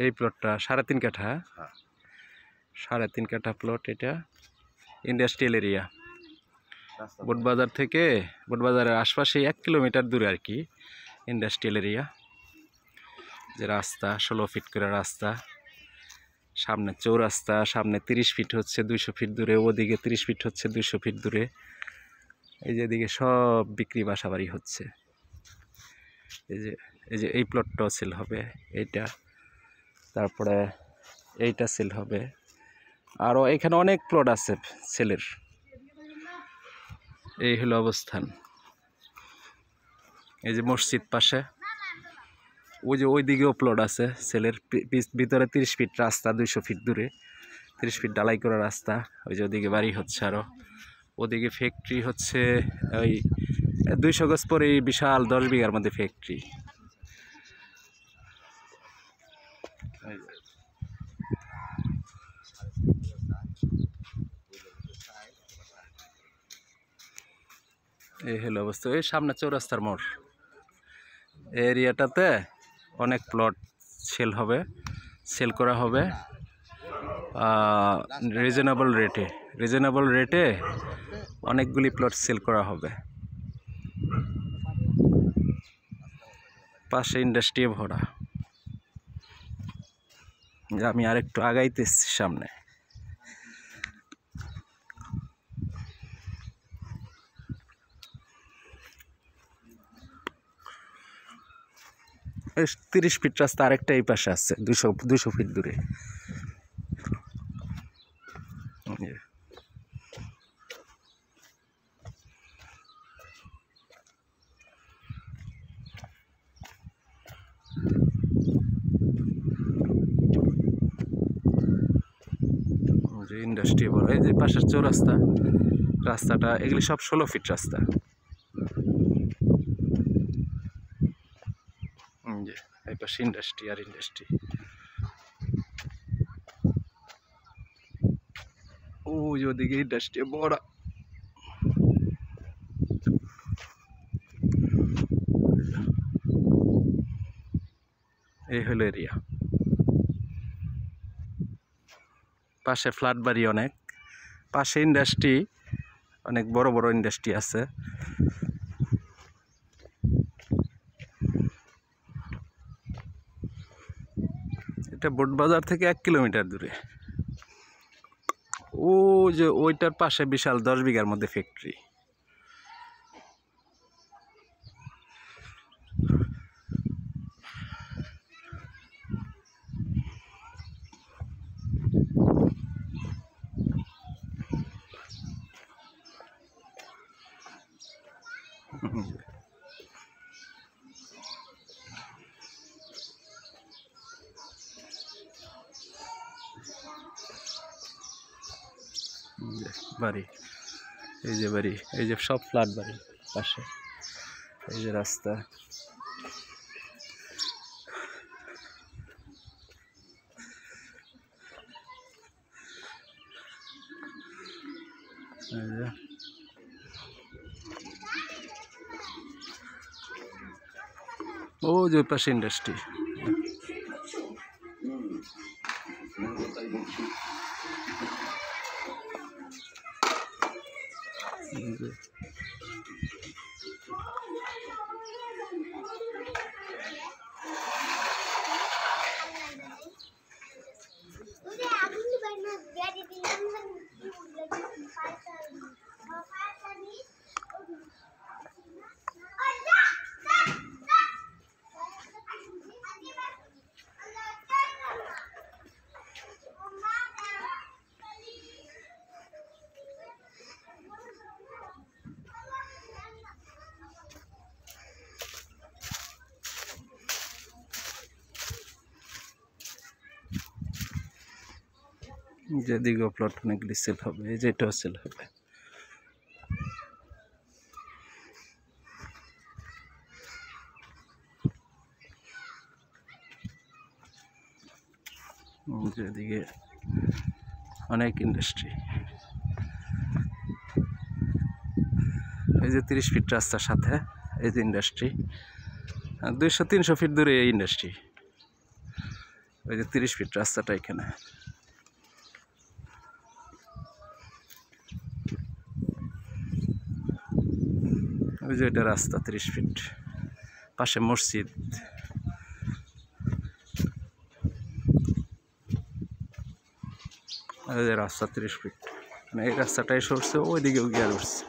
এই প্লটটা 3.5 কাঠা। 3.5 কাঠা প্লট। এটা ইন্ডাস্ট্রিয়াল এরিয়া। বোটবাজার থেকে, বোটবাজারের আশপাশে 1 কিলোমিটার দূরে আর কি ইন্ডাস্ট্রিয়াল এরিয়া। যে রাস্তা 16 ফিট করে রাস্তা, সামনে চৌরাস্তা, সামনে 30 ফিট হচ্ছে 200 ফিট দূরে, ওদিকে 30 ফিট হচ্ছে 200 ফিট দূরে। এই যে এদিকে সব বিক্রি বাসাবাড়ি হচ্ছে। এই যে এই প্লটটাও সেল হবে, এইটা, তারপরে এইটা সেল হবে, আরও এখানে অনেক প্লট আছে সেলের। এই হলো অবস্থান। এই যে মসজিদ পাশে, ওই যে ওই দিকেও প্লট আছে সেলের। ভিতরে 30 ফিট রাস্তা, 200 ফিট দূরে 30 ফিট ঢালাই করা রাস্তা। ওই যে ওদিকে বাড়ি হচ্ছে, আরও ওদিকে ফ্যাক্টরি হচ্ছে। ওই 200 গজ পরে বিশাল 10 বিঘার মধ্যে ফ্যাক্টরি। এই হলো অবস্থা। ওই সামনে চৌরাস্তার মোড় এরিয়াটাতে অনেক প্লট সেল হবে, সেল করা হবে রিজনেবল রেটে অনেকগুলি প্লট সেল করা হবে। পাশে ইন্ডাস্ট্রি ভরা। আমি আরেকটু আগাইতেছি সামনে। এই 30 ফিট রাস্তা আরেকটা এই পাশে আছে, 200 ফিট দূরে। যে ইন্ডাস্ট্রি বড়। এই যে পাশের চৌরাস্তা, রাস্তাটা এগুলি সব 16 ফিট রাস্তা। এই পাশে ইন্ডাস্ট্রি আর ইন্ডাস্ট্রি। ওই ওদিকে ইন্ডাস্ট্রি বড়। এই হলো এরিয়া। পাশে ফ্ল্যাট বাড়ি অনেক, পাশে ইন্ডাস্ট্রি, অনেক বড় বড় ইন্ডাস্ট্রি আছে। এটা বোটবাজার থেকে 1 কিলোমিটার দূরে। ও যে ওইটার পাশে বিশাল 10 বিঘার মধ্যে ফ্যাক্টরি। বাড়ি, এই যে বাড়ি, এই যে সব ফ্ল্যাট বাড়ি পাশে। এই যে রাস্তা, ও যে পাশে ইন্ডাস্ট্রি। যেদিকেও প্লট অনেকগুলি সেল হবে, এই যেটাও সেল হবে। যেদিকে অনেক ইন্ডাস্ট্রি। এই যে 30 ফিট রাস্তার সাথে এই যে ইন্ডাস্ট্রি। 200-300 ফিট দূরে এই ইন্ডাস্ট্রি। ওই যে 30 ফিট রাস্তাটা এখানে। ওই যে এটা রাস্তা 30 ফিট, পাশে মসজিদ। ওই যে রাস্তা 30 ফিট, মানে এই রাস্তাটাই সরছে ওইদিকেও গিয়ে উঠছে।